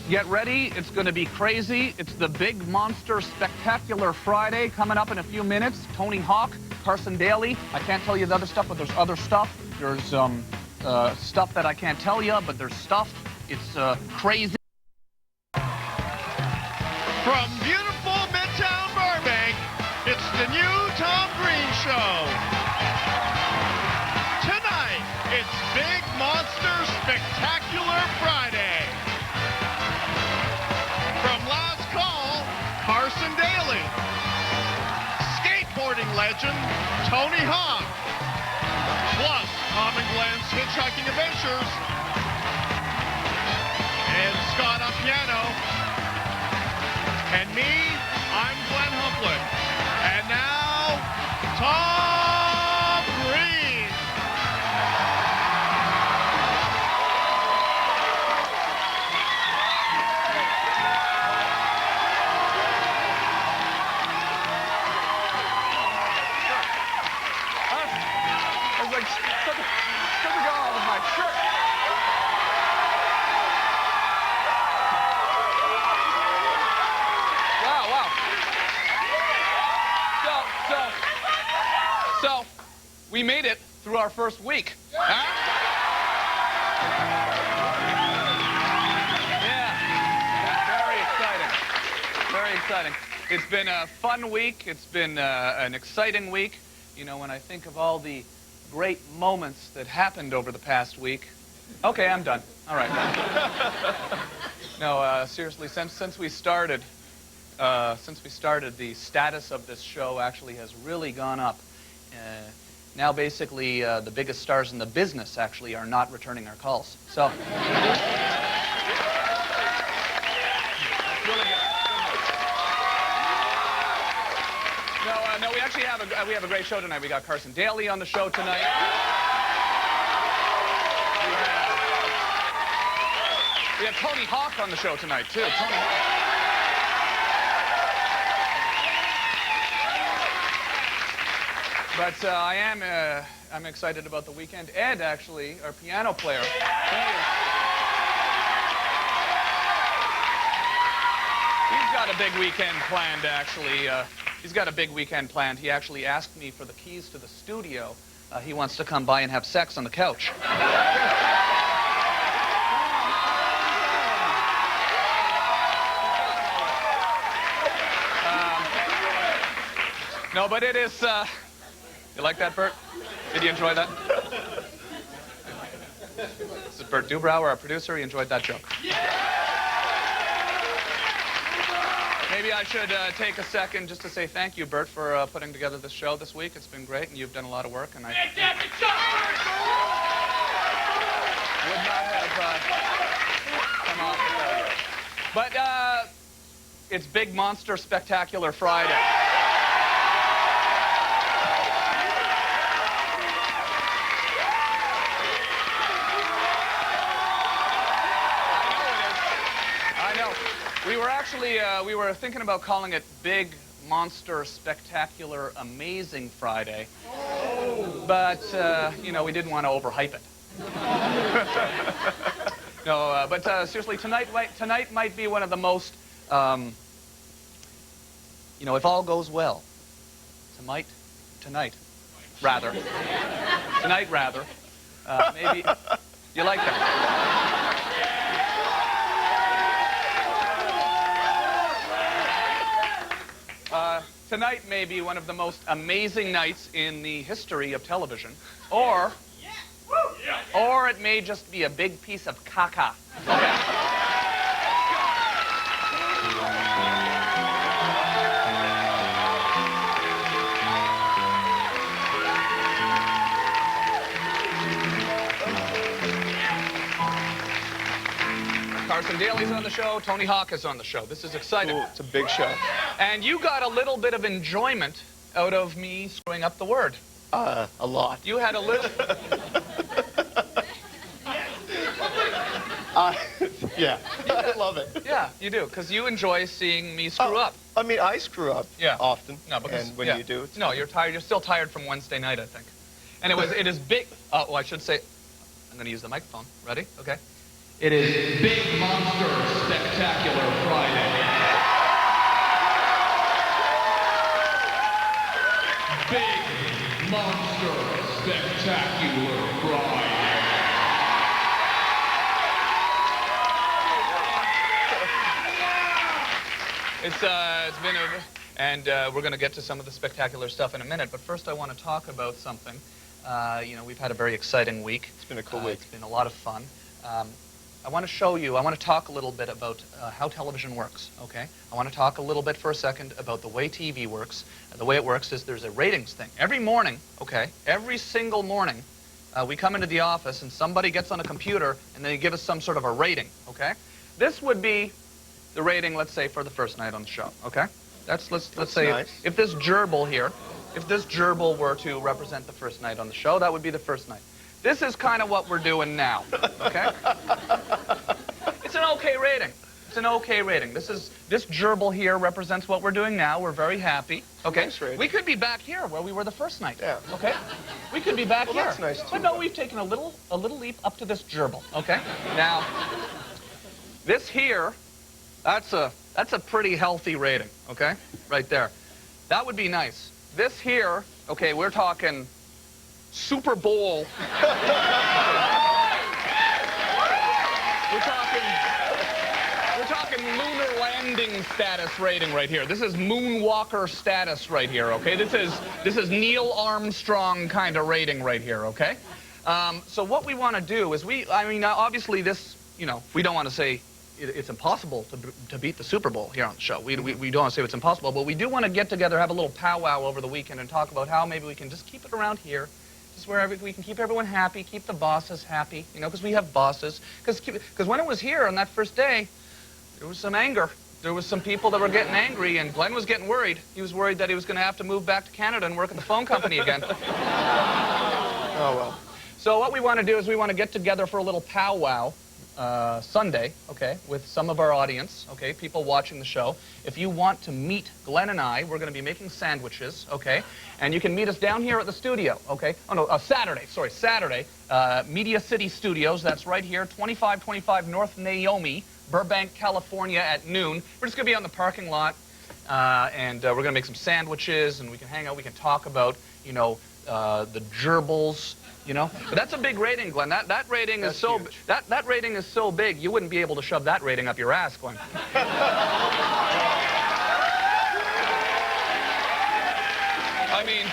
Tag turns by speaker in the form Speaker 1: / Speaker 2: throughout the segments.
Speaker 1: Get ready, it's going to be crazy. It's the Big Monster Spectacular Friday coming up in a few minutes. Tony Hawk, Carson Daly. I can't tell you the other stuff, but there's other stuff. There's stuff that I can't tell you, but there's stuff. It's crazy.
Speaker 2: From beautiful Midtown Burbank, it's the new Tom Green Show. Tonight, it's Big Monster Spectacular Friday. From Last Call, Carson Daly. Skateboarding legend, Tony Hawk. Plus, Tom and Glenn's Hitchhiking Adventures. And Scott on piano. And me, I'm Glenn Humplin. And now, Tom Green.
Speaker 1: I was like, something going on with my shirt. Wow. So, we made it through our first week. Huh? Yeah, very exciting. It's been a fun week. It's been an exciting week. You know, when I think of all the great moments that happened over the past week. Okay, I'm done. All right. No, seriously, since we started, the status of this show actually has really gone up. Now, basically, the biggest stars in the business actually are not returning our calls. So. No, we actually have a great show tonight. We got Carson Daly on the show tonight. We have Tony Hawk on the show tonight too. Tony Hawk. But I'm excited about the weekend. Ed, actually, our piano player, he's got a big weekend planned, actually. He's got a big weekend planned. He actually asked me for the keys to the studio. He wants to come by and have sex on the couch. No, but it is... You like that, Bert? Did you enjoy that? This is Bert Dubrower, our producer. He enjoyed that joke. Maybe I should take a second just to say thank you, Bert, for putting together this show this week. It's been great, and you've done a lot of work. And I would not have come off without you. But it's Big Monster Spectacular Friday. We were thinking about calling it Big Monster Spectacular Amazing Friday. But, you know, we didn't want to overhype it. No, but seriously, tonight might be one of the most, you know, if all goes well, tonight, rather, maybe, you like that? Tonight may be one of the most amazing nights in the history of television, or it may just be a big piece of caca. Okay. Carson Daly's on the show. Tony Hawk is on the show. This is exciting.
Speaker 3: Ooh, it's a big show.
Speaker 1: And you got a little bit of enjoyment out of me screwing up the word.
Speaker 3: A lot.
Speaker 1: You had a little...
Speaker 3: Yeah, I love it.
Speaker 1: Yeah, you do, because you enjoy seeing me screw up.
Speaker 3: I mean, I screw up often.
Speaker 1: No, because,
Speaker 3: and when you do, it's
Speaker 1: no, you're tired. You're still tired from Wednesday night, I think. And it is big. Oh, I should say, I'm going to use the microphone. Ready? Okay. It is Big Monster Spectacular Friday. Big Monster Spectacular Friday. It's been a... And we're going to get to some of the spectacular stuff in a minute, but first I want to talk about something. You know, we've had a very exciting week.
Speaker 3: It's been a cool week.
Speaker 1: It's been a lot of fun. I want to show you, I want to talk a little bit about how television works, okay? I want to talk a little bit for a second about the way TV works. The way it works is there's a ratings thing. Every morning, okay, every single morning, we come into the office and somebody gets on a computer and they give us some sort of a rating, okay? This would be the rating, let's say, for the first night on the show, okay? Let's say
Speaker 3: nice.
Speaker 1: if this gerbil here, if this gerbil were to represent the first night on the show, that would be the first night. This is kind of what we're doing now, okay? It's an okay rating. It's an okay rating. This gerbil here represents what we're doing now. We're very happy, okay?
Speaker 3: Nice rating.
Speaker 1: We could be back here where we were the first night,
Speaker 3: yeah.
Speaker 1: okay? We could be back here.
Speaker 3: That's nice too.
Speaker 1: But no, we've taken a little leap up to this gerbil, okay? Now, this here, that's a pretty healthy rating, okay? Right there. That would be nice. This here, okay, we're talking Super Bowl. We're talking lunar landing status rating right here. This is moonwalker status right here, okay? This is Neil Armstrong kind of rating right here, okay? So what we want to do is obviously this, you know, we don't want to say it's impossible to beat the Super Bowl here on the show. We don't want to say it's impossible, but we do want to get together, have a little powwow over the weekend and talk about how maybe we can just keep it around here, just where we can keep everyone happy, keep the bosses happy, you know, because we have bosses. Because when it was here on that first day, there was some anger. There was some people that were getting angry, and Glenn was getting worried. He was worried that he was going to have to move back to Canada and work at the phone company again.
Speaker 3: Oh, well.
Speaker 1: So what we want to do is we want to get together for a little powwow Sunday, okay, with some of our audience, okay, people watching the show. If you want to meet Glenn and I, we're going to be making sandwiches, okay, and you can meet us down here at the studio, okay. Oh, no, Saturday, Media City Studios, that's right here, 2525 North Naomi, Burbank, California at noon. We're just going to be on the parking lot, and we're going to make some sandwiches, and we can hang out, we can talk about, you know, the gerbils, you know, but that's a big rating, Glenn. That rating is so huge. That rating is so big you wouldn't be able to shove that rating up your ass, Glenn. I mean,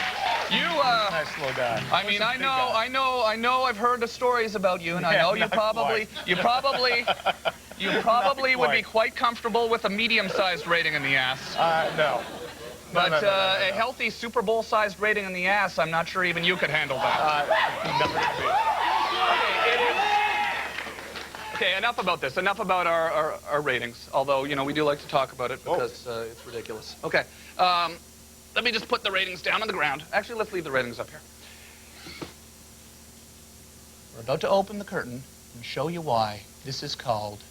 Speaker 1: you.
Speaker 3: Nice little guy.
Speaker 1: I mean, I know. I've heard the stories about you, and I know you probably would be quite comfortable with a medium-sized rating in the ass.
Speaker 3: No.
Speaker 1: But
Speaker 3: no.
Speaker 1: a healthy Super Bowl-sized rating in the ass, I'm not sure even you could handle that.
Speaker 3: Never could be.
Speaker 1: Okay, enough about this. Enough about our ratings. Although, you know, we do like to talk about it because it's ridiculous. Okay, let me just put the ratings down on the ground. Actually, let's leave the ratings up here. We're about to open the curtain and show you why this is called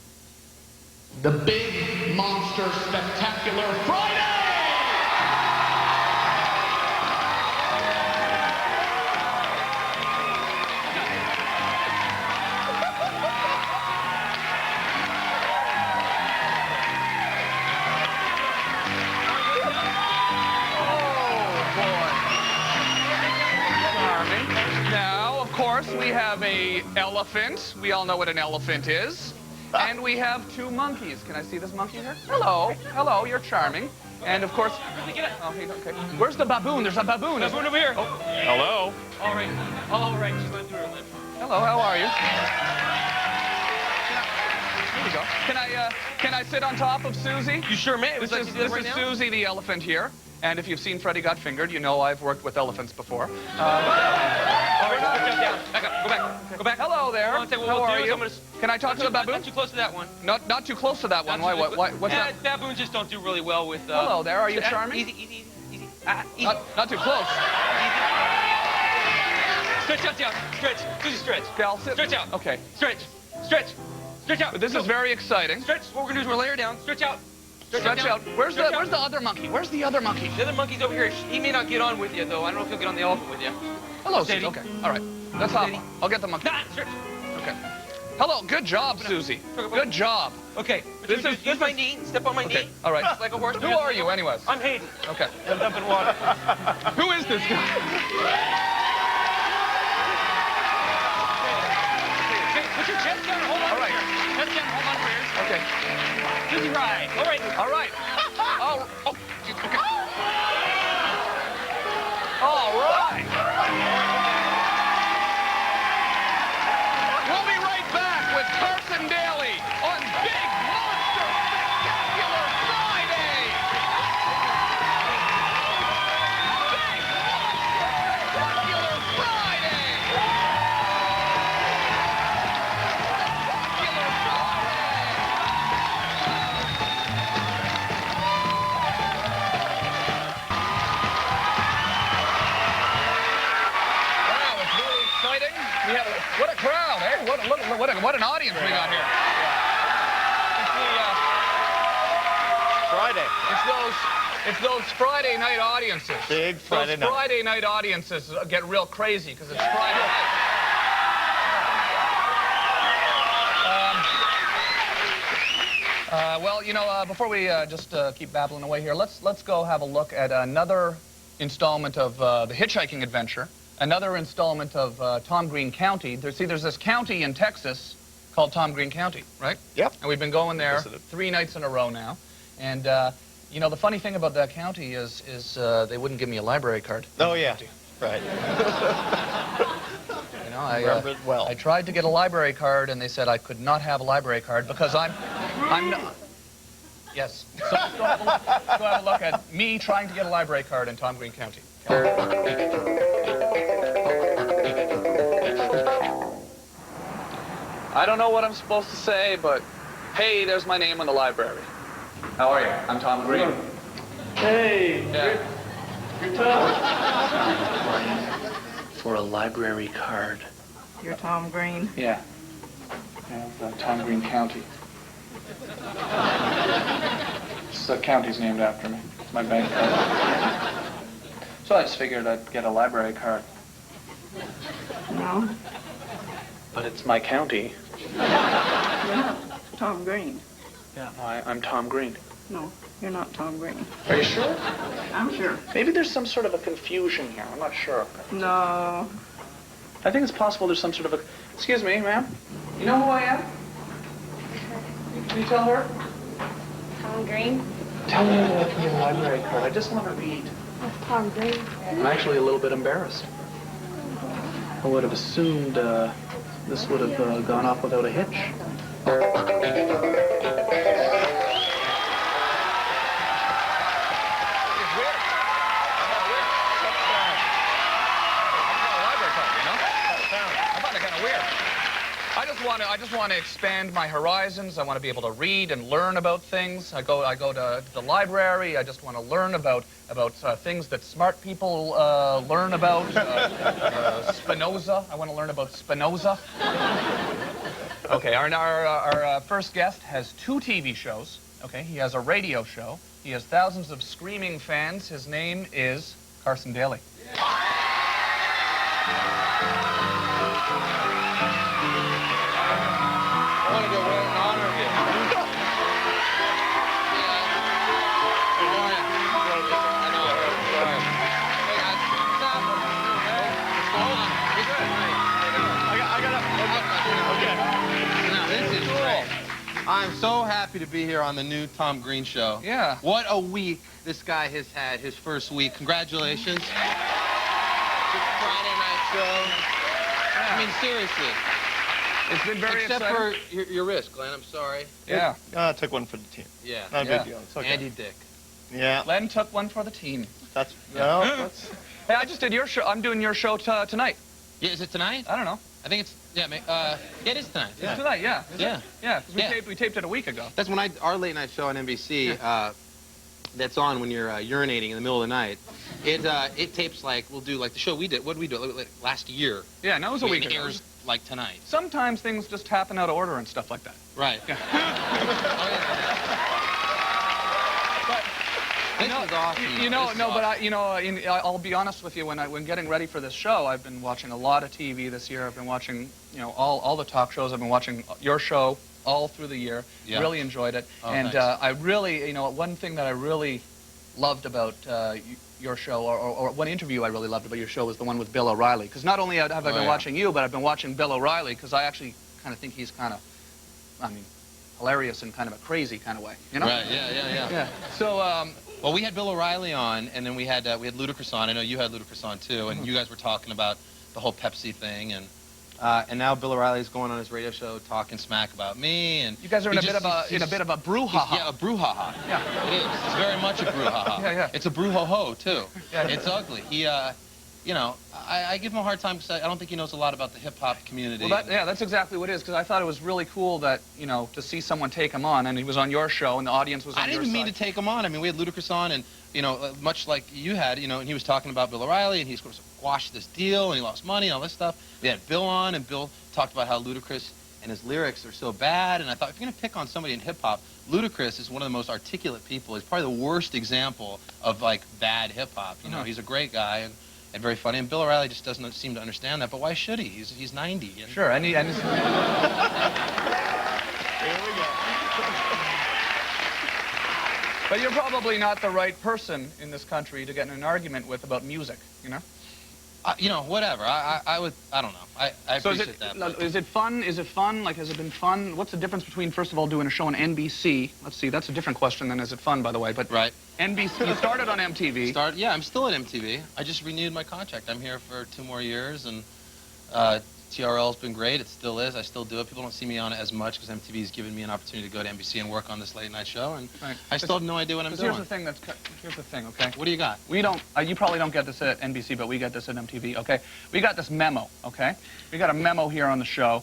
Speaker 1: the Big Monster Spectacular Friday! We have an elephant. We all know what an elephant is. And we have two monkeys. Can I see this monkey here? Hello. Hello, you're charming. And of course... Oh, okay. Where's the baboon? There's a baboon.
Speaker 4: Baboon over here.
Speaker 1: Oh. Hello.
Speaker 4: All right. All right. She's going through her lip.
Speaker 1: Hello, how are you? Here we go. Can I sit on top of Susie?
Speaker 4: You sure may.
Speaker 1: This is Susie the elephant here. And if you've seen Freddy Got Fingered, you know I've worked with elephants before.
Speaker 4: All right, back up. Go back. Go back.
Speaker 1: Hello there. How are you? Can I talk to the baboon?
Speaker 4: Not too close to that one.
Speaker 1: Not too close to that one. Why? What's that?
Speaker 4: Baboons just don't do really well with...
Speaker 1: Hello there. Are you charming?
Speaker 4: Easy. Easy.
Speaker 1: Not too close.
Speaker 4: Stretch out down. Stretch. Susie, stretch.
Speaker 1: Okay, I'll sit.
Speaker 4: Stretch out.
Speaker 1: Okay.
Speaker 4: Stretch out.
Speaker 1: But this is very exciting.
Speaker 4: Stretch. What we're going to do is we're layer down. Stretch out.
Speaker 1: Stretch out. Where's the other monkey? Where's the other monkey?
Speaker 4: The other monkey's over here. He may not get on with you, though. I don't know if he'll get on the elephant with you.
Speaker 1: Hello,
Speaker 4: Steady.
Speaker 1: Okay. All right. Let's hop on. I'll get the monkey.
Speaker 4: Nah, stretch.
Speaker 1: Okay. Hello, good job, Susie. Good job.
Speaker 4: Okay.
Speaker 1: This is
Speaker 4: use my knee. Step on my
Speaker 1: okay.
Speaker 4: knee.
Speaker 1: All right.
Speaker 4: Just like a horse.
Speaker 1: Who are you, anyways?
Speaker 4: I'm Hayden.
Speaker 1: Okay.
Speaker 4: I'm dumping water.
Speaker 1: Who is this guy?
Speaker 4: Okay, put your chest down. Hold on.
Speaker 1: All right.
Speaker 4: Chest down. Hold on to yours.
Speaker 1: Okay.
Speaker 4: Susie, right. All right.
Speaker 1: All right. Oh. Okay. All right. We'll be right back with Carson Daly on Big Monster Spectacular Friday. Big Monster Spectacular Friday. Spectacular Wow, it's really exciting. We have what a crowd, eh? What an audience we got here.
Speaker 3: Friday.
Speaker 1: It's those Friday night audiences.
Speaker 3: Big Friday
Speaker 1: those
Speaker 3: night.
Speaker 1: Friday night audiences get real crazy because it's Friday night. Well, you know, before we just keep babbling away here, let's go have a look at another installment of the hitchhiking adventure. Another installment of Tom Green County. There's this county in Texas called Tom Green County, right?
Speaker 3: Yep.
Speaker 1: And we've been going there
Speaker 3: Visited.
Speaker 1: 3 nights in a row now. And, you know, the funny thing about that county is they wouldn't give me a library card.
Speaker 3: Oh, yeah. Right.
Speaker 1: You know, I
Speaker 3: Remember it well.
Speaker 1: I tried to get a library card, and they said I could not have a library card because I'm not... Yes. So let's go have a look at me trying to get a library card in Tom Green County. I don't know what I'm supposed to say, but hey, there's my name on the library. How are you? I'm Tom Green.
Speaker 5: Hey,
Speaker 1: Yeah.
Speaker 5: you're Tom.
Speaker 1: For a library card.
Speaker 5: You're Tom Green.
Speaker 1: Yeah. Tom Green County. The county's named after me. It's my bank card. So I just figured I'd get a library card.
Speaker 5: No,
Speaker 1: But it's my county.
Speaker 5: you're not Tom Green.
Speaker 1: Yeah. I'm Tom Green.
Speaker 5: No, you're not Tom Green.
Speaker 1: Are you sure?
Speaker 5: I'm sure.
Speaker 1: Maybe there's some sort of a confusion here. I'm not sure.
Speaker 5: No.
Speaker 1: I think it's possible there's some sort of a... Excuse me, ma'am. You know who I am? Can you tell her?
Speaker 6: Tom Green?
Speaker 1: Tell me that I can get a library card. I just want to read.
Speaker 6: That's Tom Green.
Speaker 1: I'm actually a little bit embarrassed. I would have assumed this would have gone off without a hitch. I just want to expand my horizons. I want to be able to read and learn about things. I go to the library. I just want to learn about things that smart people learn about. Spinoza. I want to learn about Spinoza. Okay, our first guest has 2 TV shows. Okay, he has a radio show. He has thousands of screaming fans. His name is Carson Daly.
Speaker 3: I want to go right in honor of you.
Speaker 7: I'm so happy to be here on the new Tom Green Show.
Speaker 1: Yeah.
Speaker 7: What a week this guy has had, his first week. Congratulations. Good Friday night show. I mean, seriously.
Speaker 1: It's been very
Speaker 7: Except
Speaker 1: exciting.
Speaker 7: for your wrist, Glenn. I'm sorry.
Speaker 1: Yeah.
Speaker 3: I took one for the team.
Speaker 7: Yeah.
Speaker 3: Not a
Speaker 1: Yeah.
Speaker 3: big deal. It's okay.
Speaker 7: Andy Dick.
Speaker 3: Yeah.
Speaker 1: Len took one for the team.
Speaker 3: That's, no, that's...
Speaker 1: Hey, I just did your show. I'm doing your show tonight.
Speaker 7: Yeah, is it tonight?
Speaker 1: I don't know.
Speaker 7: I think it's, yeah, it is tonight.
Speaker 1: It's tonight, yeah. Is
Speaker 7: Yeah.
Speaker 1: it? Yeah, 'cause
Speaker 7: Yeah.
Speaker 1: we taped it a week ago.
Speaker 7: That's when our late night show on NBC, that's on when you're urinating in the middle of the night. It tapes like, we'll do like the show we did. What did we do? Like, last year.
Speaker 1: Yeah, no, it was a week
Speaker 7: It
Speaker 1: ago.
Speaker 7: airs like tonight.
Speaker 1: Sometimes things just happen out of order and stuff like that.
Speaker 7: Right.
Speaker 1: Yeah.
Speaker 7: This is awesome.
Speaker 1: You know,
Speaker 7: This is
Speaker 1: no, but
Speaker 7: awesome.
Speaker 1: I'll be honest with you. When getting ready for this show, I've been watching a lot of TV this year. I've been watching, all the talk shows. I've been watching your show all through the year.
Speaker 7: Yeah.
Speaker 1: Really enjoyed it.
Speaker 7: Oh,
Speaker 1: and
Speaker 7: thanks.
Speaker 1: I really, one thing that I really loved about your show, or one interview I really loved about your show, was the one with Bill O'Reilly. Because not only have I been watching you, but I've been watching Bill O'Reilly, because I actually kind of think he's kind of, hilarious in kind of a crazy kind of way. You know?
Speaker 7: Right. Yeah.
Speaker 1: Yeah. So.
Speaker 7: Well, we had Bill O'Reilly on, and then we had Ludacris on. I know you had Ludacris on too, and you guys were talking about the whole Pepsi thing, and now Bill O'Reilly's going on his radio show talking smack about me, and
Speaker 1: You guys are in a bit of a brouhaha.
Speaker 7: Yeah, a brouhaha.
Speaker 1: Yeah.
Speaker 7: It is. It's very much a brouhaha.
Speaker 1: Yeah.
Speaker 7: It's a brouhaha too.
Speaker 1: Yeah.
Speaker 7: It's ugly. He, I give him a hard time because I don't think he knows a lot about the hip hop community.
Speaker 1: Well, that's exactly what it is, because I thought it was really cool that, to see someone take him on, and he was on your show, and the audience was on your side.
Speaker 7: I didn't mean to take him on. I mean, we had Ludacris on, and, much like you had, and he was talking about Bill O'Reilly, and he's going to squash this deal, and he lost money, and all this stuff. We had Bill on, and Bill talked about how Ludacris and his lyrics are so bad, and I thought, if you're going to pick on somebody in hip-hop, Ludacris is one of the most articulate people. He's probably the worst example of, bad hip-hop. He's a great guy, and very funny, and Bill O'Reilly just doesn't seem to understand that, but why should he? He's 90. And
Speaker 1: Sure, and
Speaker 3: Here we go.
Speaker 1: But you're probably not the right person in this country to get in an argument with about music,
Speaker 7: whatever. I don't know. I
Speaker 1: So
Speaker 7: appreciate that. but-
Speaker 1: is it fun? Is it fun? Has it been fun? What's the difference between, first of all, doing a show on NBC? Let's see, that's a different question than is it fun, by the way. But
Speaker 7: Right.
Speaker 1: NBC, you started on MTV.
Speaker 7: Yeah, I'm still at MTV. I just renewed my contract. I'm here for 2 more years, and TRL's been great. It still is. I still do it. People don't see me on it as much because MTV's given me an opportunity to go to NBC and work on this late night show, and
Speaker 1: Right.
Speaker 7: I still have no idea what I'm doing.
Speaker 1: Here's the thing, okay?
Speaker 7: What do you got?
Speaker 1: We don't, you probably don't get this at NBC, but we get this at MTV, okay? We got this memo, okay? We got a memo here on the show.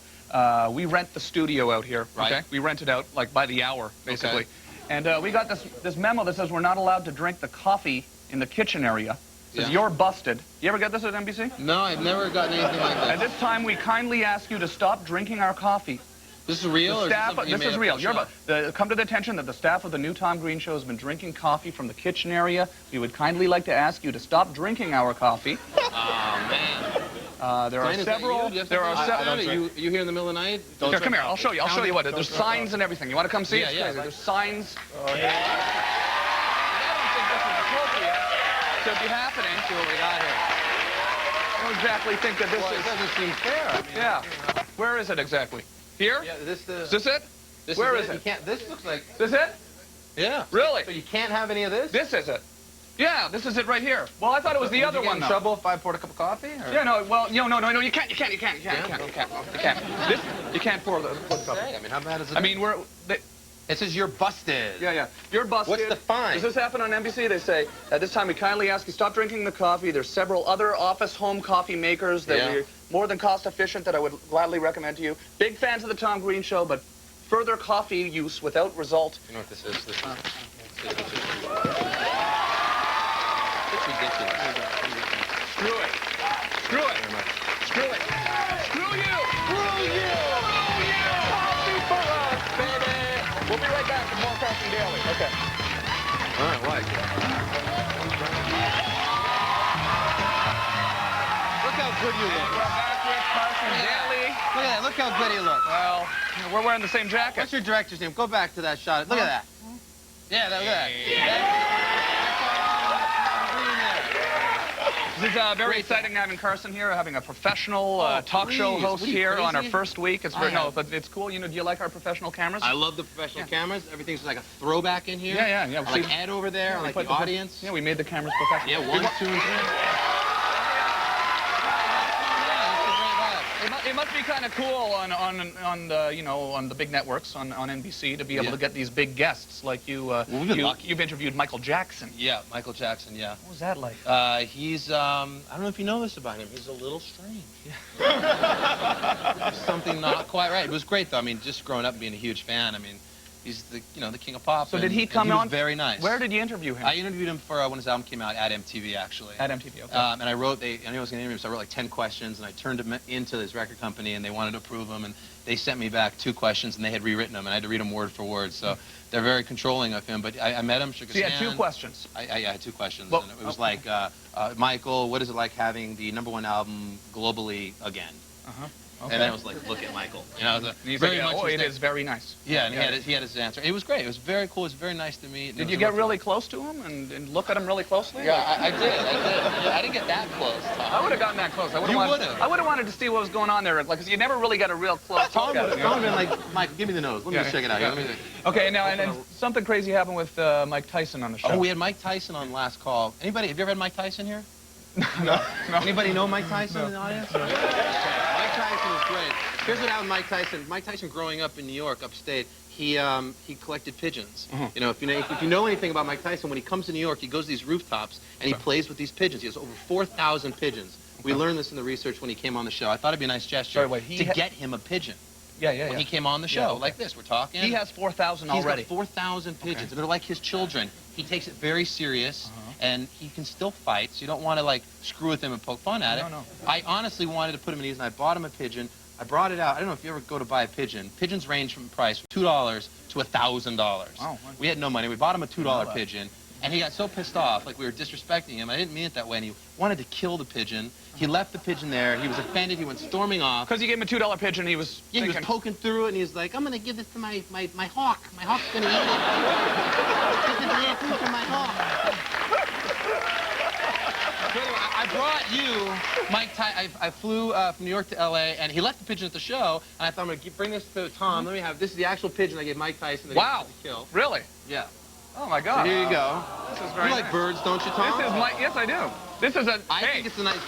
Speaker 1: We rent the studio out here, okay?
Speaker 7: Right.
Speaker 1: We rent it out, by the hour, basically.
Speaker 7: Okay.
Speaker 1: And we got this memo that says we're not allowed to drink the coffee in the kitchen area. It says,
Speaker 7: Yeah.
Speaker 1: you're busted. You ever get this at NBC?
Speaker 7: No, I've never gotten anything like
Speaker 1: At
Speaker 7: that.
Speaker 1: this time, we kindly ask you to stop drinking our coffee.
Speaker 7: This is real,
Speaker 1: The
Speaker 7: or is this
Speaker 1: staff,
Speaker 7: something you
Speaker 1: this
Speaker 7: made
Speaker 1: is
Speaker 7: up
Speaker 1: real.
Speaker 7: for the show?
Speaker 1: Come to the attention that the staff of the new Tom Green Show has been drinking coffee from the kitchen area. We would kindly like to ask you to stop drinking our coffee.
Speaker 7: Oh, man.
Speaker 1: There are several. There are several.
Speaker 7: You here in the middle of the night?
Speaker 1: Here, come here. I'll show you. I'll show you what. There's signs and everything. You want to come see?
Speaker 7: Yeah,
Speaker 1: It's
Speaker 7: yeah.
Speaker 1: crazy. There's signs. I don't think this is appropriate to be happening.
Speaker 7: See what we got here.
Speaker 1: I don't exactly think that this
Speaker 7: Well, it
Speaker 1: is.
Speaker 7: doesn't seem fair. I mean,
Speaker 1: Yeah. Where is it exactly? Here?
Speaker 7: Yeah,
Speaker 1: Is this it? Where is
Speaker 7: You
Speaker 1: it?
Speaker 7: can't. This looks like.
Speaker 1: This it?
Speaker 7: Yeah.
Speaker 1: Really?
Speaker 7: So you can't have any of this?
Speaker 1: This is it. Yeah, this is it right here. Well, I thought it was the other
Speaker 7: Would you get
Speaker 1: one,
Speaker 7: in
Speaker 1: though.
Speaker 7: trouble if I poured a cup of coffee? Or?
Speaker 1: Yeah, no, well, no, you can't. You can't. This, you can't pour the cup.
Speaker 7: Say, I mean, how bad is it?
Speaker 1: I mean,
Speaker 7: it says you're busted.
Speaker 1: yeah. You're busted.
Speaker 7: What's the fine?
Speaker 1: Does this happen on NBC? They say, at this time, we kindly ask you stop drinking the coffee. There's several other office home coffee makers that
Speaker 7: Yeah.
Speaker 1: are more than cost efficient that I would gladly recommend to you. Big fans of the Tom Green Show, but further coffee use without result.
Speaker 7: You know what this is? This is it's ridiculous.
Speaker 1: Screw it. Screw it. Screw it. Screw you. Screw you. Screw you. Coffee for us, baby. We'll be right back with more Carson Daly. Okay.
Speaker 7: All right, what? Look how good you look.
Speaker 1: We're back with Carson Daly.
Speaker 7: Look at that. Look how good he looks.
Speaker 1: Well, we're wearing the same jacket.
Speaker 7: What's your director's name? Go back to that shot. Look at that. Yeah, look at that.
Speaker 1: This is very exciting having Carson here, having a professional talk show
Speaker 7: please.
Speaker 1: host
Speaker 7: What are you,
Speaker 1: here on our
Speaker 7: crazy?
Speaker 1: first week. It's
Speaker 7: I
Speaker 1: very, no,
Speaker 7: am.
Speaker 1: but it's cool. Do you like our professional cameras?
Speaker 7: I love the professional cameras. Everything's like a throwback in here.
Speaker 1: Yeah.
Speaker 7: I like Ed over there. I
Speaker 1: we
Speaker 7: like
Speaker 1: put
Speaker 7: the audience.
Speaker 1: Yeah, we made the cameras professional.
Speaker 7: Yeah, 1, 2, and 3.
Speaker 1: It must be kind of cool on the on the big networks on NBC to be able to get these big guests like you.
Speaker 7: we've been lucky.
Speaker 1: You've interviewed Michael Jackson.
Speaker 7: Yeah, Michael Jackson, yeah.
Speaker 1: What was that like?
Speaker 7: He's, I don't know if you know this about him, he's a little strange. Yeah. Something not quite right. It was great, though. I mean, just growing up and being a huge fan, I mean, He's the the king of pop.
Speaker 1: So did he come
Speaker 7: and he
Speaker 1: on?
Speaker 7: was very nice.
Speaker 1: Where did you interview him?
Speaker 7: I interviewed him for when his album came out at MTV, actually.
Speaker 1: At MTV, okay.
Speaker 7: And I wrote, I knew I was going to interview him, so I wrote like 10 questions, and I turned them into his record company, and they wanted to approve them, and they sent me back 2 questions, and they had rewritten them, and I had to read them word for word. So they're very controlling of him. But I met him, shook his hand.
Speaker 1: So you had 2 questions.
Speaker 7: I had 2 questions.
Speaker 1: Well,
Speaker 7: and it was like, Michael, what is it like having the #1 album globally again?
Speaker 1: Okay.
Speaker 7: And then it was like, look at Michael. You know, it was
Speaker 1: He's
Speaker 7: very
Speaker 1: like,
Speaker 7: much
Speaker 1: oh,
Speaker 7: his
Speaker 1: it
Speaker 7: thing.
Speaker 1: is very nice.
Speaker 7: Yeah, and he had his answer. It was great. It was very cool. It was very nice to meet.
Speaker 1: Did you get really close to him and look at him really closely?
Speaker 7: Yeah, I did. I didn't get that close, Tom.
Speaker 1: I would have gotten that close. I would
Speaker 7: You
Speaker 1: have.
Speaker 7: would've.
Speaker 1: I would have wanted to see what was going on there, like, 'cause you never really got a real close
Speaker 7: Tom
Speaker 1: look
Speaker 7: would
Speaker 1: at
Speaker 7: have
Speaker 1: him.
Speaker 7: been like, Mike, give me the nose. Let me just check it out.
Speaker 1: yeah.
Speaker 7: Let me
Speaker 1: Okay, now and something crazy happened with Mike Tyson on the show.
Speaker 7: Oh, we had Mike Tyson on last call. Anybody? Have you ever had Mike Tyson here?
Speaker 1: no.
Speaker 7: Anybody know Mike Tyson in the audience? Mike Tyson is great. Here's what happened with Mike Tyson. Mike Tyson, growing up in New York, upstate, he collected pigeons. You know, if you know anything about Mike Tyson, when he comes to New York, he goes to these rooftops and he plays with these pigeons. He has over 4,000 pigeons. We learned this in the research when he came on the show. I thought it'd be a nice gesture
Speaker 1: Sorry, wait,
Speaker 7: to get him a pigeon.
Speaker 1: Yeah.
Speaker 7: When he came on the show, like this, we're talking.
Speaker 1: He has 4,000 already.
Speaker 7: He's got 4,000 pigeons, and they're like his children. He takes it very serious, and he can still fight, so you don't want to, like, screw with him and poke fun at it.
Speaker 1: No.
Speaker 7: I honestly wanted to put him at ease, and I bought him a pigeon. I brought it out. I don't know if you ever go to buy a pigeon. Pigeons range from price from $2 to $1,000.
Speaker 1: Oh,
Speaker 7: we had no money. We bought him a $2 pigeon, and he got so pissed off, like we were disrespecting him. I didn't mean it that way, and he wanted to kill the pigeon. He left the pigeon there. He was offended. He went storming off.
Speaker 1: Because you gave him a $2 pigeon, he was
Speaker 7: Yeah, he
Speaker 1: thinking,
Speaker 7: was poking through it, and he was like, I'm going to give this to my hawk. My hawk's going to eat it. This is real food for my hawk. So anyway, I brought you Mike Tyson. I flew from New York to L.A., and he left the pigeon at the show, and I thought, I'm going to bring this to Tom. Let me have, this is the actual pigeon I gave Mike Tyson that
Speaker 1: wow,
Speaker 7: he wanted to kill.
Speaker 1: really?
Speaker 7: Yeah.
Speaker 1: Oh, my
Speaker 7: So
Speaker 1: God.
Speaker 7: here you go.
Speaker 1: This is very
Speaker 7: You like
Speaker 1: nice.
Speaker 7: birds, don't you, Tom?
Speaker 1: This is my, yes, I do. This is a,
Speaker 7: I
Speaker 1: hey,
Speaker 7: think it's a nice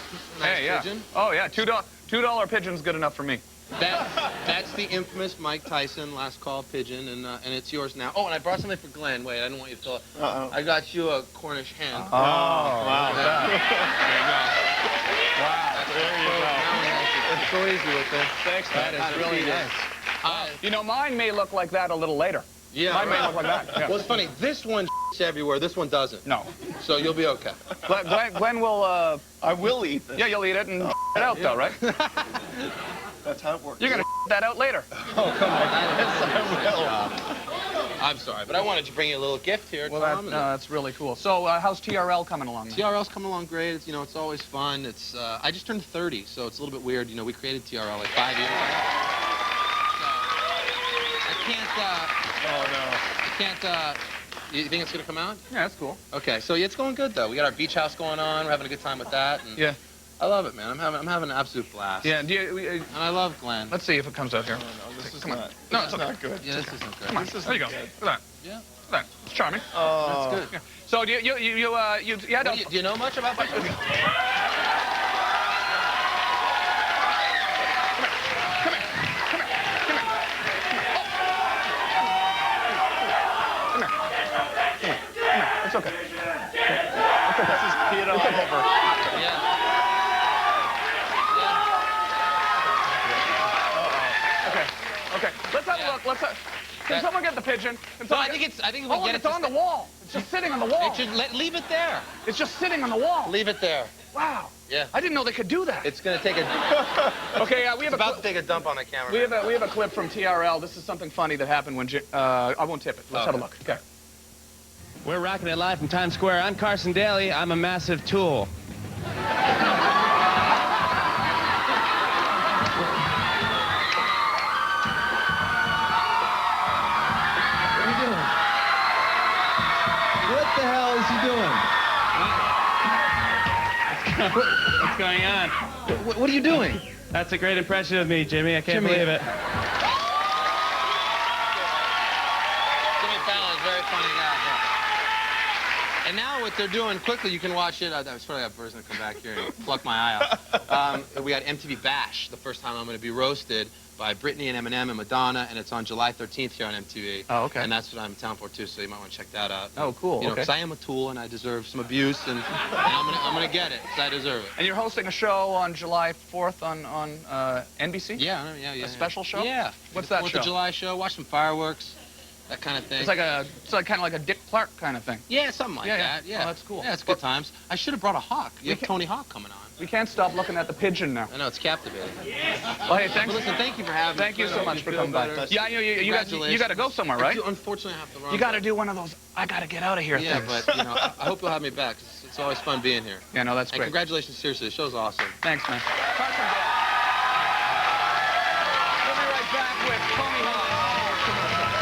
Speaker 1: yeah.
Speaker 7: pigeon.
Speaker 1: Oh, yeah, $2 pigeon's good enough for me.
Speaker 7: That's the infamous Mike Tyson last call pigeon, and it's yours now. Oh, and I brought something for Glenn. Wait, I didn't want you to fill it. I got you a Cornish hen.
Speaker 1: Oh, wow.
Speaker 7: There you go.
Speaker 1: Wow.
Speaker 3: There you go.
Speaker 7: It's so easy with it.
Speaker 1: Thanks,
Speaker 7: That
Speaker 1: man.
Speaker 7: is really nice.
Speaker 1: You know, mine may look like that a little later.
Speaker 7: Yeah,
Speaker 1: Mine may look like that. Yeah.
Speaker 7: Well, it's funny. This one everywhere. This one doesn't.
Speaker 1: No.
Speaker 7: So you'll be okay.
Speaker 1: Glenn will,
Speaker 3: I will eat this.
Speaker 1: yeah, you'll eat it and it out, though, right?
Speaker 3: That's how it works.
Speaker 1: You're going to that out later.
Speaker 7: Oh, come on. I'm sorry, but I wanted to bring you a little gift here,
Speaker 1: Well,
Speaker 7: Tom.
Speaker 1: that's really cool. So, how's TRL coming along now?
Speaker 7: TRL's coming along great. It's, it's always fun. It's I just turned 30, so it's a little bit weird. You know, we created TRL like 5 years ago. So I can't.
Speaker 3: Oh, no.
Speaker 7: I can't. You think it's gonna come out?
Speaker 1: Yeah, that's cool.
Speaker 7: Okay, so yeah, it's going good though. We got our beach house going on. We're having a good time with that. And
Speaker 1: Yeah.
Speaker 7: I love it, man. I'm having an absolute blast.
Speaker 1: Yeah,
Speaker 7: And I love Glenn.
Speaker 1: let's see if it comes out here.
Speaker 3: No, this is
Speaker 1: Come on.
Speaker 3: not.
Speaker 1: No,
Speaker 3: this
Speaker 1: it's
Speaker 3: is
Speaker 1: okay.
Speaker 3: not good.
Speaker 7: Yeah, this isn't good.
Speaker 1: Come on, there you go. Look at that.
Speaker 7: Yeah,
Speaker 1: Look at that. It's charming.
Speaker 3: Oh.
Speaker 7: that's good.
Speaker 1: Yeah. So, do yeah,
Speaker 7: Do you know much about bike?
Speaker 1: It's okay.
Speaker 3: This is peed all over.
Speaker 7: Yeah.
Speaker 1: Okay. Let's have a look. Can someone get the pigeon? Can
Speaker 7: No,
Speaker 1: someone
Speaker 7: I think
Speaker 1: get-
Speaker 7: it's. I think if
Speaker 1: Oh,
Speaker 7: we
Speaker 1: look,
Speaker 7: get
Speaker 1: it's
Speaker 7: it
Speaker 1: on the wall. It's just sitting on the wall.
Speaker 7: leave it there.
Speaker 1: It's just sitting on the wall.
Speaker 7: Leave it there.
Speaker 1: Wow.
Speaker 7: Yeah.
Speaker 1: I didn't know they could do that.
Speaker 7: It's gonna take a.
Speaker 1: Okay, we have
Speaker 7: It's about
Speaker 1: a
Speaker 7: to take a dump on the camera.
Speaker 1: we have a clip from TRL. This is something funny that happened when I won't tip it. Let's have a look. Okay.
Speaker 8: We're rocking it live from Times Square. I'm Carson Daly. I'm a massive tool.
Speaker 9: What the hell is he doing?
Speaker 8: What's going on?
Speaker 9: What are you doing?
Speaker 8: That's a great impression of me, Jimmy. I can't
Speaker 9: Jimmy.
Speaker 8: believe it.
Speaker 7: Jimmy Fallon's a very funny guy. Yeah. And now what they're doing, quickly, you can watch it. I was probably that person to come back here and pluck my eye out. We got MTV Bash, the first time I'm going to be roasted by Britney and Eminem and Madonna, and it's on July 13th here on MTV.
Speaker 1: Oh, okay.
Speaker 7: And that's what I'm in town for, too, so you might want to check that out.
Speaker 1: Oh, cool.
Speaker 7: You know,
Speaker 1: Okay.
Speaker 7: because I am a tool, and I deserve some abuse, and I'm gonna get it, because I deserve it.
Speaker 1: And you're hosting a show on July 4th on NBC?
Speaker 7: Yeah.
Speaker 1: A special show?
Speaker 7: Yeah.
Speaker 1: What's
Speaker 7: the
Speaker 1: that
Speaker 7: 4th
Speaker 1: show?
Speaker 7: of July show. Watch some fireworks. that kind of thing.
Speaker 1: It's like kind of like a Dick Clark kind of thing.
Speaker 7: Yeah, something like that. Yeah,
Speaker 1: Oh, that's cool.
Speaker 7: Yeah, it's good times. I should have brought a hawk. You have Tony Hawk coming on.
Speaker 1: We can't stop looking at the pigeon now.
Speaker 7: I know, it's captivating.
Speaker 1: Well, hey, thanks.
Speaker 7: Well, listen, thank you for having me.
Speaker 1: Thank you so much for coming by.
Speaker 7: better.
Speaker 1: Yeah, you got to go somewhere, right?
Speaker 7: Unfortunately, I have to run.
Speaker 1: You got to do one of those. I got to get out of here
Speaker 7: Yeah,
Speaker 1: things.
Speaker 7: but you know, I hope you'll have me back. It's always fun being here.
Speaker 1: Yeah, no, that's
Speaker 7: And
Speaker 1: great.
Speaker 7: congratulations, seriously. The show's awesome.
Speaker 1: Thanks, man. Carson Dale. We'll be right back with Tony Hawk.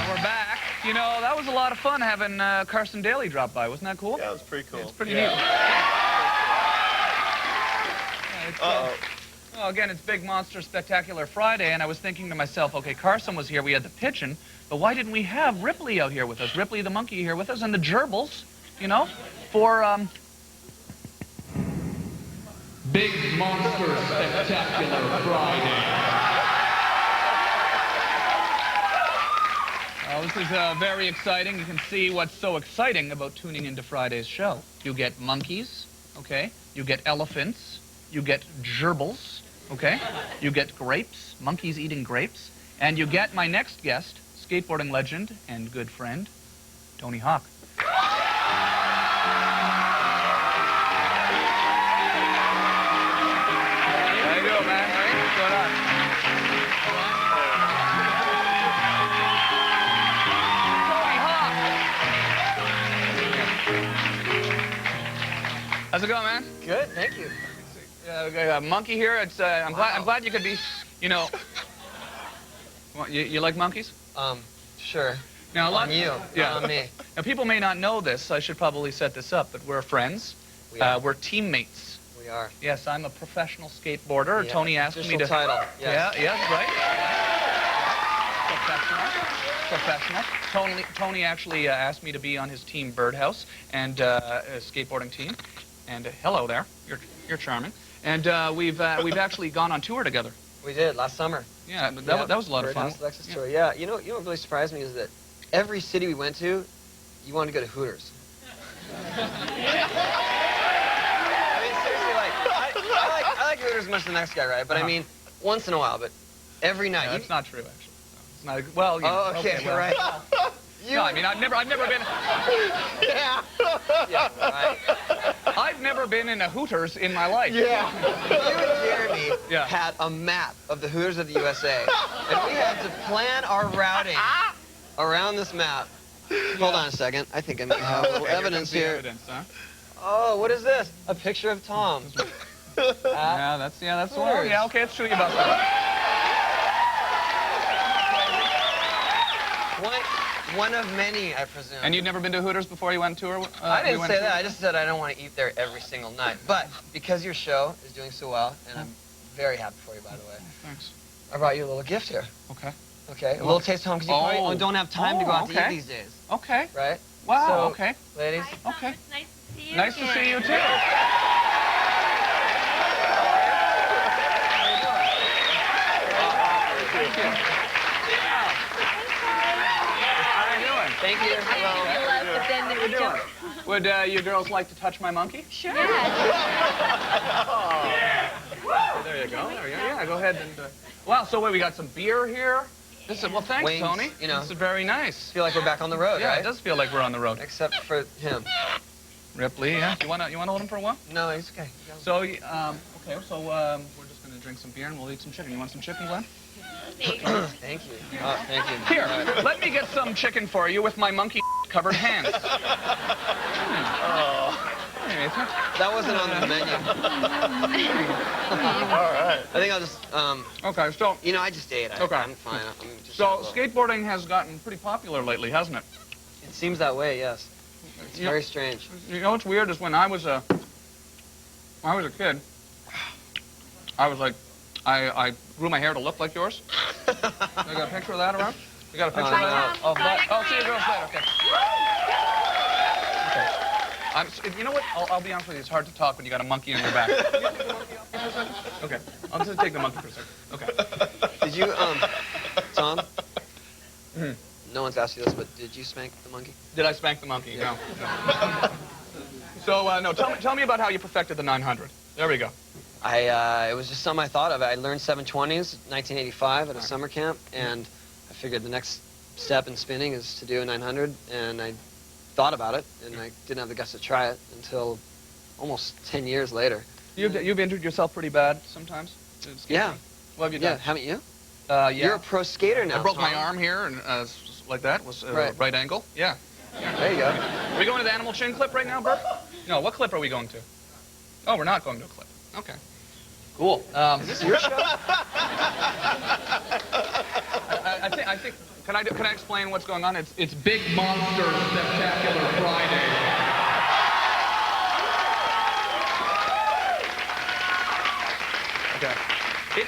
Speaker 1: We're back. You know, that was a lot of fun having Carson Daly drop by. Wasn't that cool?
Speaker 3: Yeah, it was pretty cool.
Speaker 1: It's pretty neat. Well, again, it's Big Monster Spectacular Friday, and I was thinking to myself, okay, Carson was here, we had the pigeon, but why didn't we have Ripley out here with us? Ripley the monkey here with us, and the gerbils, you know, for, Big Monster Spectacular Friday. Well, this is very exciting. You can see what's so exciting about tuning into Friday's show. You get monkeys, okay? You get elephants. You get gerbils, okay? You get grapes, monkeys eating grapes. And you get my next guest, skateboarding legend and good friend, Tony Hawk. How you doing, man? What's going on? How's it going, man?
Speaker 10: Good, thank you.
Speaker 1: We got a monkey here. It's I'm glad you could be, you know. Well, you like monkeys?
Speaker 10: Sure.
Speaker 1: Now,
Speaker 10: On you,
Speaker 1: yeah.
Speaker 10: not on me.
Speaker 1: Now, people may not know this. I should probably set this up, but we're friends.
Speaker 10: We are.
Speaker 1: We're teammates.
Speaker 10: We are.
Speaker 1: Yes, I'm a professional skateboarder.
Speaker 10: Yeah,
Speaker 1: Tony asked me
Speaker 10: official
Speaker 1: to.
Speaker 10: title. Yes.
Speaker 1: Yeah, yeah, right. Professional. Tony actually asked me to be on his team Birdhouse and skateboarding team. And hello there. You're charming. And we've actually gone on tour together.
Speaker 10: We did last summer.
Speaker 1: Yeah, that was a lot of fun.
Speaker 10: Birdhouse Lexus tour. Yeah. You know what really surprised me is that every city we went to, you wanted to go to Hooters. I mean, seriously, like I like Hooters as much as the next guy, right? But I mean, once in a while. But every night.
Speaker 1: That's not true, actually. It's not. Well, you know,
Speaker 10: Oh, okay,
Speaker 1: well,
Speaker 10: right.
Speaker 1: No, I mean, I've never been.
Speaker 10: Yeah. Yeah. Right.
Speaker 1: I've never been in a Hooters in my life.
Speaker 10: Yeah. You and Jeremy
Speaker 1: Yeah.
Speaker 10: had a map of the Hooters of the USA, and we had to plan our routing around this map. Hold on a second. I think I may have a little evidence here.
Speaker 1: Evidence, huh?
Speaker 10: Oh, what is this? A picture of Tom.
Speaker 1: Yeah, that's the one.
Speaker 10: Hooters.
Speaker 1: Yeah, okay, it's true. You busted it.
Speaker 10: One of many, I presume.
Speaker 1: And you'd never been to Hooters before you went on tour?
Speaker 10: I didn't say that. I just said I don't want to eat there every single night. But because your show is doing so well, and I'm very happy for you, by the way.
Speaker 1: Thanks.
Speaker 10: I brought you a little gift here.
Speaker 1: Okay.
Speaker 10: Okay, a little taste home, because you probably don't have time to go out to eat these days.
Speaker 1: Okay.
Speaker 10: Right?
Speaker 1: Wow,
Speaker 10: So,
Speaker 1: okay.
Speaker 10: Ladies?
Speaker 1: Okay.
Speaker 6: It's nice to see you.
Speaker 1: Nice to see you, too. Thank you. How are you doing?
Speaker 10: Thank you.
Speaker 6: But then
Speaker 1: How you doing? Would you girls like to touch my monkey?
Speaker 6: Sure.
Speaker 1: There you go. There you go. Yeah, go ahead and. Wow. So wait, we got some beer here. Well, thanks,
Speaker 10: Wings,
Speaker 1: Tony.
Speaker 10: you know.
Speaker 1: This is very nice.
Speaker 10: Feel like we're back on the road,
Speaker 1: Yeah,
Speaker 10: right?
Speaker 1: it does feel like we're on the road.
Speaker 10: Except for him.
Speaker 1: Ripley, yeah. You wanna hold him for a while?
Speaker 10: No, he's okay.
Speaker 1: So, okay. So we're just gonna drink some beer and we'll eat some chicken. You want some chicken, Glenn?
Speaker 10: Thank you. Oh, thank you.
Speaker 1: Here, let me get some chicken for you with my monkey-covered hands.
Speaker 10: That wasn't on the menu.
Speaker 3: All right.
Speaker 10: I think I'll just,
Speaker 1: Okay, so
Speaker 10: you know, I just ate.
Speaker 1: Okay.
Speaker 10: I'm fine. I'm just
Speaker 1: so skateboarding has gotten pretty popular lately, hasn't it?
Speaker 10: It seems that way, yes. It's
Speaker 1: You know-
Speaker 10: very strange.
Speaker 1: You know what's weird is when I was a kid, I was like, I grew my hair to look like yours. I got a picture of that around? You got a picture of that?
Speaker 10: Oh,
Speaker 1: Oh, see you girls later. Okay. Okay. You know what? I'll be honest with you. It's hard to talk when you got a monkey on your back. Okay. I'll just take the monkey for a second. Okay.
Speaker 10: Did you, Tom? No one's asked you this, but did you spank the monkey?
Speaker 1: Did I spank the monkey? No. So, no, tell me about how you perfected the 900. There we go.
Speaker 10: It was just something I thought of. I learned 720s 1985 at a summer camp, and I figured the next step in spinning is to do a 900, and I thought about it, and I didn't have the guts to try it until almost 10 years later.
Speaker 1: You've injured yourself pretty bad sometimes?
Speaker 10: Yeah.
Speaker 1: What have you done?
Speaker 10: Yeah, haven't you?
Speaker 1: Yeah.
Speaker 10: You're a pro skater now.
Speaker 1: I broke my
Speaker 10: Tom.
Speaker 1: arm here, and like that was
Speaker 10: Right.
Speaker 1: right angle. Yeah.
Speaker 10: There you go.
Speaker 1: Are we going to the animal chin clip right now, Bert? No, what clip are we going to? Oh, we're not going to a clip. Okay. Cool.
Speaker 10: Is this your show?
Speaker 1: I think. Can I explain what's going on? It's Big Monster Spectacular Friday. Okay.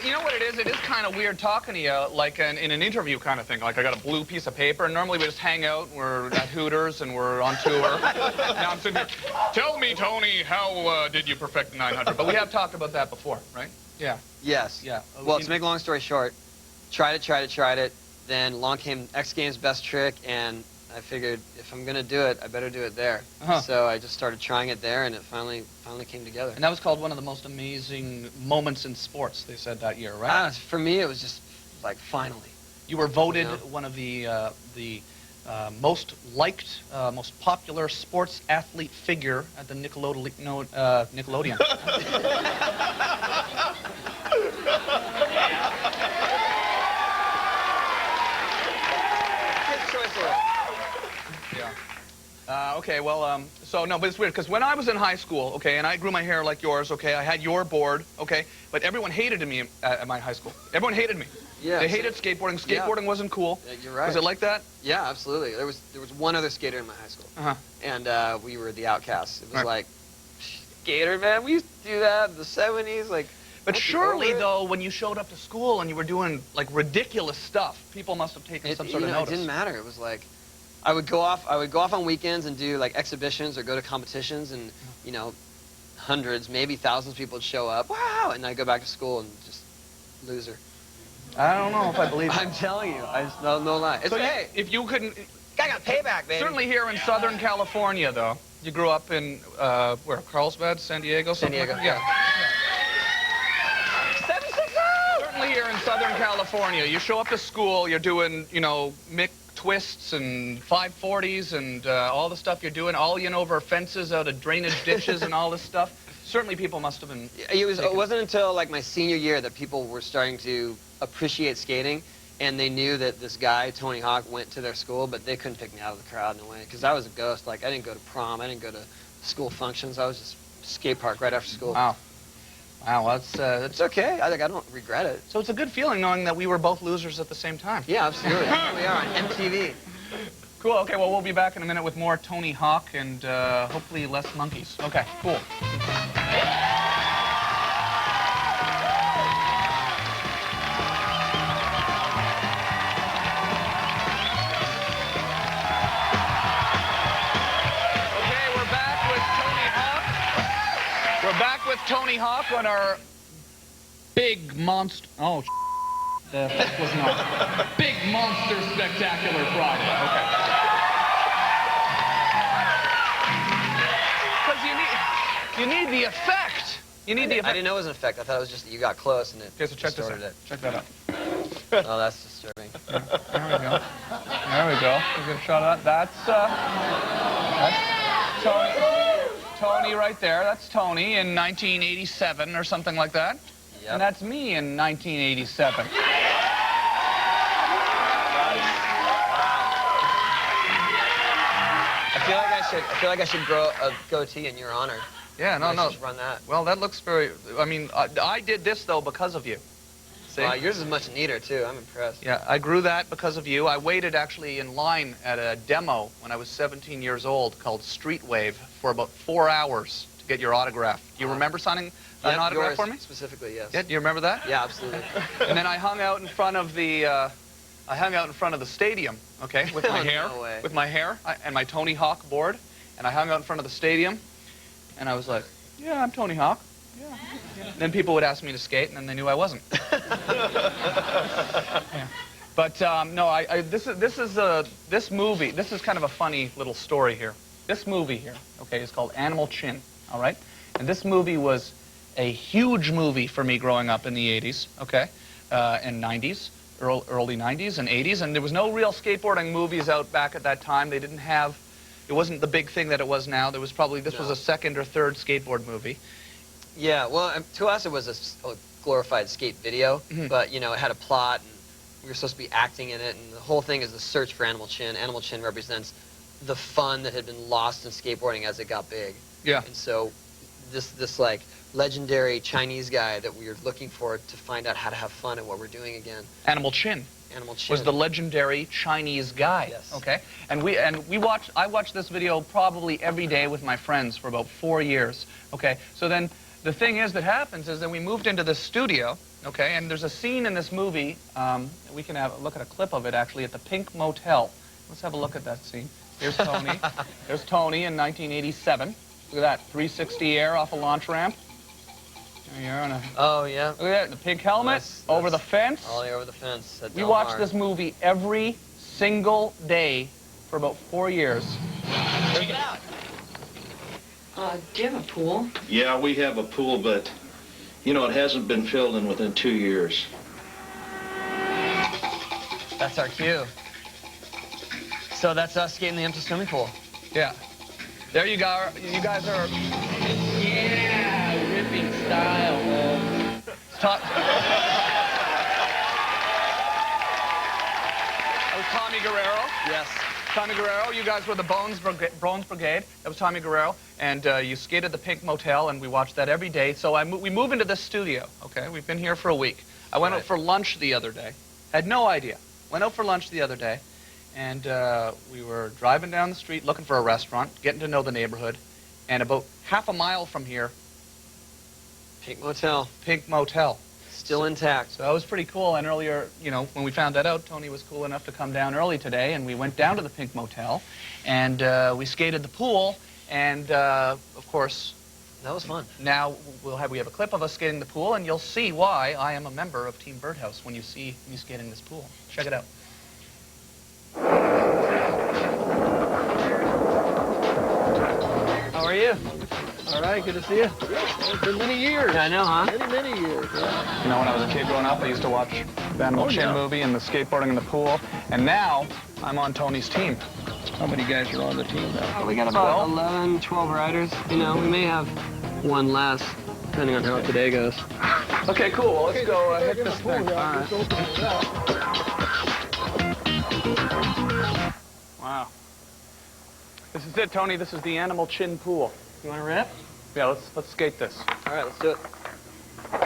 Speaker 1: You know what it is? It is kind of weird talking to you, like in an interview kind of thing. Like I got a blue piece of paper, and normally we just hang out. We're at Hooters, and we're on tour. Now I'm sitting here. Tell me, Tony, how did you perfect the 900? But we have talked about that before, right? Yeah.
Speaker 10: Yes.
Speaker 1: Yeah.
Speaker 10: Well, to make a long story short, tried it. Then along came X Games Best Trick, and I figured if I'm gonna do it, I better do it there. So I just started trying it there, and it finally came together.
Speaker 1: And that was called one of the most amazing moments in sports, they said that year, right?
Speaker 10: For me, it was just like finally.
Speaker 1: You were voted one of the most liked, most popular sports athlete figure at the Nickelodeon. Okay, well, so no, but it's weird, because when I was in high school, okay, and I grew my hair like yours, okay, I had your board, okay, but everyone hated me at my high school. Everyone hated me.
Speaker 10: Yeah.
Speaker 1: They hated skateboarding. Skateboarding wasn't cool.
Speaker 10: Yeah, you're right.
Speaker 1: Was it like that?
Speaker 10: Yeah, absolutely. There was one other skater in my high school, and we were the outcasts. It was like, skater, man, we used to do that in the 70s, like.
Speaker 1: But surely, though, when you showed up to school and you were doing like ridiculous stuff, people must have taken some sort of notice.
Speaker 10: It didn't matter. It was like, I would go off on weekends and do like exhibitions or go to competitions, and hundreds, maybe thousands of people would show up. Wow, and I'd go back to school and just loser.
Speaker 1: I don't know if I believe it.
Speaker 10: I'm telling you, I just no lie. It's
Speaker 1: so
Speaker 10: hey,
Speaker 1: if you couldn't,
Speaker 10: I got payback, baby.
Speaker 1: Certainly here in Southern California, though, you grew up in where? Carlsbad, San Diego.
Speaker 10: San Diego.
Speaker 1: Like yeah.
Speaker 10: 760.
Speaker 1: Certainly here in Southern California, you show up to school, you're doing Mick twists and 540s and all the stuff you're doing, all over fences, out of drainage ditches and all this stuff. Certainly people must have been...
Speaker 10: It wasn't until like my senior year that people were starting to appreciate skating, and they knew that this guy, Tony Hawk, went to their school, but they couldn't pick me out of the crowd in a way, because I was a ghost. Like, I didn't go to prom, I didn't go to school functions, I was just skate park right after school.
Speaker 1: Wow. Wow, that's
Speaker 10: okay. I don't regret it.
Speaker 1: So it's a good feeling knowing that we were both losers at the same time.
Speaker 10: Yeah, absolutely. Here we are on MTV.
Speaker 1: Cool. Okay, well, we'll be back in a minute with more Tony Hawk and hopefully less monkeys. Okay, cool. We're back with Tony Hawk on our big monster. Oh, the effect wasn't on. Big Monster Spectacular Friday. Okay. Because you need the effect. You need the effect.
Speaker 10: I didn't know it was an effect. I thought it was just that you got close and it
Speaker 1: Okay, so check this out.
Speaker 10: it.
Speaker 1: Check that out.
Speaker 10: Oh, that's disturbing.
Speaker 1: There we go. There we go. We'll get a shot of that. That's Tony right there. That's Tony in 1987 or something like that.
Speaker 10: Yep.
Speaker 1: And that's me in 1987.
Speaker 10: I feel like I should grow a goatee in your honor.
Speaker 1: Yeah, no.
Speaker 10: Just run that.
Speaker 1: Well, that looks very. I mean, I did this though because of you. See?
Speaker 10: Wow, yours is much neater too. I'm impressed.
Speaker 1: Yeah, I grew that because of you. I waited actually in line at a demo when I was 17 years old called Street Wave for about 4 hours to get your autograph. Do you remember signing an autograph
Speaker 10: yours
Speaker 1: for me?
Speaker 10: Specifically, yes.
Speaker 1: Yeah, do you remember that?
Speaker 10: Yeah, absolutely.
Speaker 1: And then I hung out in front of the. I hung out in front of the stadium, okay, with my hair,
Speaker 10: No way.
Speaker 1: with my hair and my Tony Hawk board, and I hung out in front of the stadium, and I was like, "Yeah, I'm Tony Hawk." Yeah. Then people would ask me to skate, and then they knew I wasn't. Yeah. But no, this movie. This is kind of a funny little story here. This movie here, okay, is called Animal Chin. All right, and this movie was a huge movie for me growing up in the 80s, okay, and 90s, early 90s and 80s, and there was no real skateboarding movies out back at that time. They didn't have, it wasn't the big thing that it was now. There was probably, this was a second or third skateboard movie.
Speaker 10: Yeah, well, to us it was a glorified skate video, but, you know, it had a plot, and we were supposed to be acting in it, and the whole thing is the search for Animal Chin. Animal Chin represents the fun that had been lost in skateboarding as it got big.
Speaker 1: Yeah.
Speaker 10: And so this like legendary Chinese guy that we were looking for to find out how to have fun at what we're doing again.
Speaker 1: Animal Chin.
Speaker 10: Animal Chin
Speaker 1: Was the legendary Chinese guy.
Speaker 10: Yes.
Speaker 1: Okay. I watched this video probably every day with my friends for about 4 years. Okay. So then the thing is that happens is that we moved into this studio. Okay. And there's a scene in this movie. We can have a look at a clip of it actually at the Pink Motel. Let's have a look at that scene. Here's Tony. There's Tony in 1987. Look at that, 360 air off a launch ramp. There you are on a...
Speaker 10: Oh, yeah.
Speaker 1: Look at that, the pink helmet, over the fence.
Speaker 10: Ollie over the fence.
Speaker 1: We watched this movie every single day for about 4 years.
Speaker 10: Check it out.
Speaker 5: Do you have a pool?
Speaker 11: Yeah, we have a pool, but, you know, it hasn't been filled in within 2 years.
Speaker 10: That's our cue. So that's us skating the empty swimming pool.
Speaker 1: Yeah. There you go. You guys are...
Speaker 8: Yeah, ripping style, man.
Speaker 1: That was Tommy Guerrero.
Speaker 10: Yes.
Speaker 1: Tommy Guerrero, you guys were the Bones Brigade. That was Tommy Guerrero. And you skated the Pink Motel, and we watched that every day. So we moved into this studio, okay? We've been here for a week. I went out for lunch the other day. Had no idea. Went out for lunch the other day. And we were driving down the street looking for a restaurant, getting to know the neighborhood. And about half a mile from here,
Speaker 10: Pink Motel.
Speaker 1: Pink Motel.
Speaker 10: Still intact.
Speaker 1: So that was pretty cool. And earlier, you know, when we found that out, Tony was cool enough to come down early today. And we went down to the Pink Motel. And we skated the pool. And, of course...
Speaker 10: That was fun.
Speaker 1: Now we have a clip of us skating the pool. And you'll see why I am a member of Team Birdhouse when you see me skating this pool. Check it out.
Speaker 10: How are you?
Speaker 9: All right, good to see you. It's been many years.
Speaker 10: Yeah, I know, huh?
Speaker 9: Many years. Yeah.
Speaker 1: You know, when I was a kid growing up, I used to watch the Animal Chin movie and the skateboarding in the pool. And now I'm on Tony's team.
Speaker 9: How many guys are on the team now?
Speaker 10: We got about 11, 12 riders. You know, we may have one less, depending on how today goes.
Speaker 1: Okay, cool. Well, let's go hit this thing.
Speaker 9: All right.
Speaker 1: Wow. This is it, Tony. This is the Animal Chin pool.
Speaker 10: You want to rip?
Speaker 1: Yeah, let's skate this.
Speaker 10: All right, let's do it.
Speaker 1: I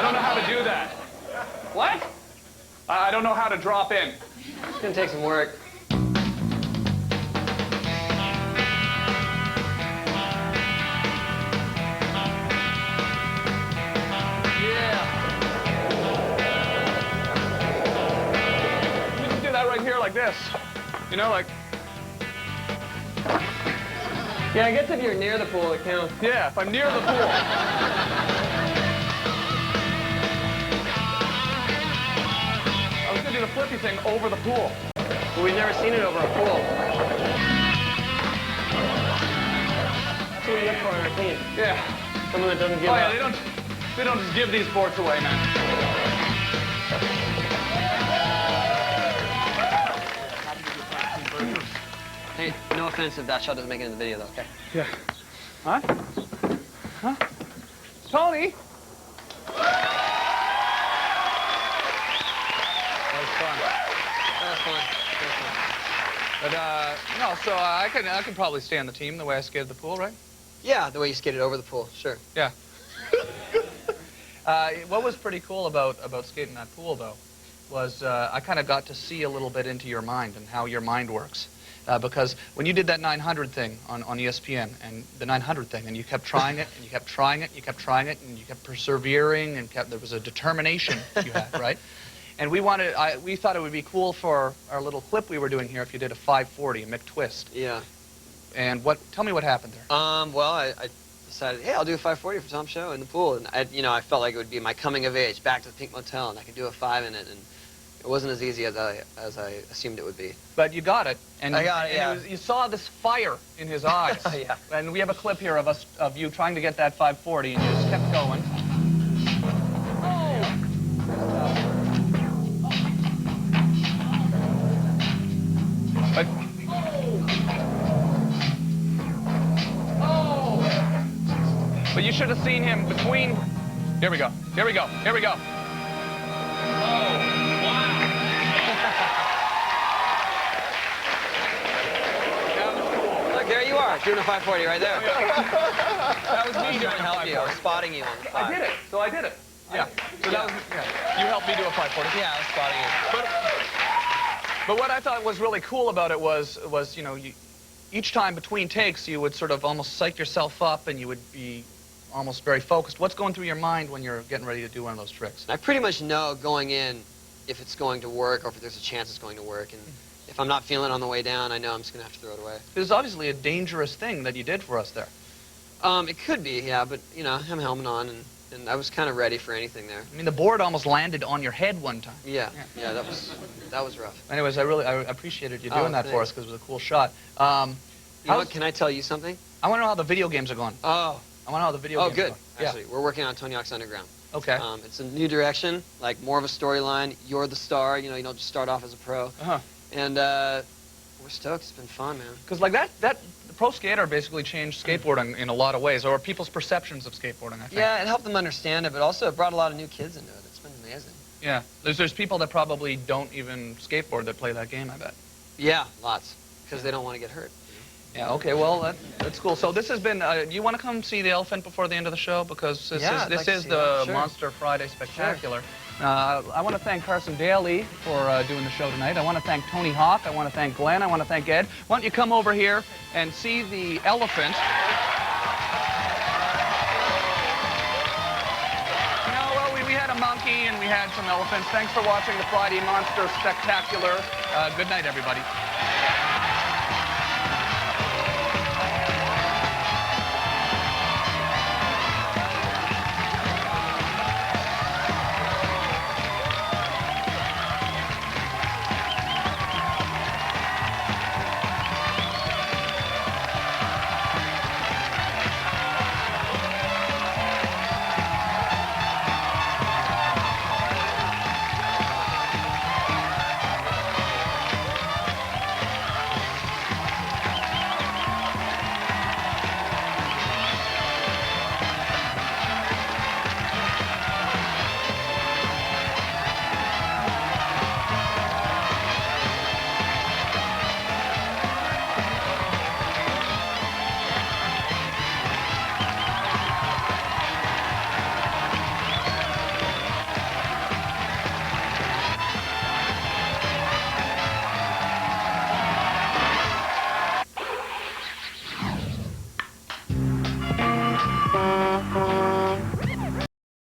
Speaker 1: don't know how to do that.
Speaker 10: What?
Speaker 1: I don't know how to drop in.
Speaker 10: It's going to take some work.
Speaker 1: You can do that right here like this. You know, like...
Speaker 10: Yeah, I guess if you're near the pool, it counts.
Speaker 1: Yeah, if I'm near the pool. I was going to do the flippy thing over the pool.
Speaker 10: But we've never seen it over a pool. That's what we look for on our team.
Speaker 1: Yeah.
Speaker 10: Someone that doesn't give
Speaker 1: Oh,
Speaker 10: up.
Speaker 1: yeah, they don't just give these boards away, man.
Speaker 10: Hey, no offense if that shot doesn't make it in the video, though, okay?
Speaker 1: Yeah. Huh? Huh? Tony? That was fun.
Speaker 10: That was fun.
Speaker 1: But, no, so I can probably stay on the team the way I skated the pool, right?
Speaker 10: Yeah, the way you skated over the pool, sure.
Speaker 1: Yeah. What was pretty cool about skating that pool, though, was I kind of got to see a little bit into your mind and how your mind works. Because when you did that 900 thing on ESPN, and the 900 thing, and you kept trying it, and you kept trying it, you kept trying it, and you kept persevering, and there was a determination you had, right? And we thought it would be cool for our little clip we were doing here if you did a 540, a McTwist.
Speaker 10: Yeah.
Speaker 1: And tell me what happened there.
Speaker 10: Well, the decided, hey, I'll do a 540 for Tom's show in the pool. And I felt like it would be my coming of age, back to the Pink Motel, and I could do a 5 in it. And it wasn't as easy as I assumed it would be.
Speaker 1: But you got it. And
Speaker 10: I got it,
Speaker 1: and
Speaker 10: yeah.
Speaker 1: you saw this fire in his eyes.
Speaker 10: Yeah.
Speaker 1: And we have a clip here of you trying to get that 540, and you just kept going. But, but you should have seen him between. Here we go. Here we go. Here we go.
Speaker 10: Look, there you are, doing a 540 right there.
Speaker 1: That was me doing
Speaker 10: trying to help you. I was spotting you on the 5.
Speaker 1: I did it. So I did it. Yeah. So that was, yeah. You helped me do a 540.
Speaker 10: Yeah, I was spotting you.
Speaker 1: But what I thought was really cool about it was each time between takes, you would sort of almost psych yourself up, and you would be almost very focused. What's going through your mind when you're getting ready to do one of those tricks?
Speaker 10: I pretty much know going in if it's going to work or if there's a chance it's going to work. And if I'm not feeling it on the way down, I know I'm just going to have to throw it away.
Speaker 1: It was obviously a dangerous thing that you did for us there.
Speaker 10: It could be, yeah, but, I have a helmet on, and I was kind of ready for anything there.
Speaker 1: I mean, the board almost landed on your head one time.
Speaker 10: Yeah, that was rough.
Speaker 1: Anyways, I appreciated you doing that for us because it was a cool shot.
Speaker 10: You know what, can I tell you something?
Speaker 1: I want to know how the video games are going.
Speaker 10: Oh.
Speaker 1: I want to know how the video games are
Speaker 10: good.
Speaker 1: going.
Speaker 10: Actually, we're working on Tony Hawk's Underground.
Speaker 1: Okay.
Speaker 10: It's a new direction, like more of a storyline. You're the star, you don't just start off as a pro.
Speaker 1: Uh-huh.
Speaker 10: And we're stoked. It's been fun, man.
Speaker 1: Because like that the pro skater basically changed skateboarding in a lot of ways, or people's perceptions of skateboarding, I think.
Speaker 10: Yeah, it helped them understand it, but also it brought a lot of new kids into it. It's been amazing.
Speaker 1: Yeah. There's people that probably don't even skateboard that play that game, I bet.
Speaker 10: Yeah, lots. Because they don't want to get hurt.
Speaker 1: Yeah, okay, well, that's cool. So this has been, do you want to come see the elephant before the end of the show? Because this is the
Speaker 10: Sure.
Speaker 1: Monster Friday Spectacular. Sure. I want to thank Carson Daly for doing the show tonight. I want to thank Tony Hawk. I want to thank Glenn. I want to thank Ed. Why don't you come over here and see the elephant? We had a monkey and we had some elephants. Thanks for watching the Friday Monster Spectacular. Good night, everybody.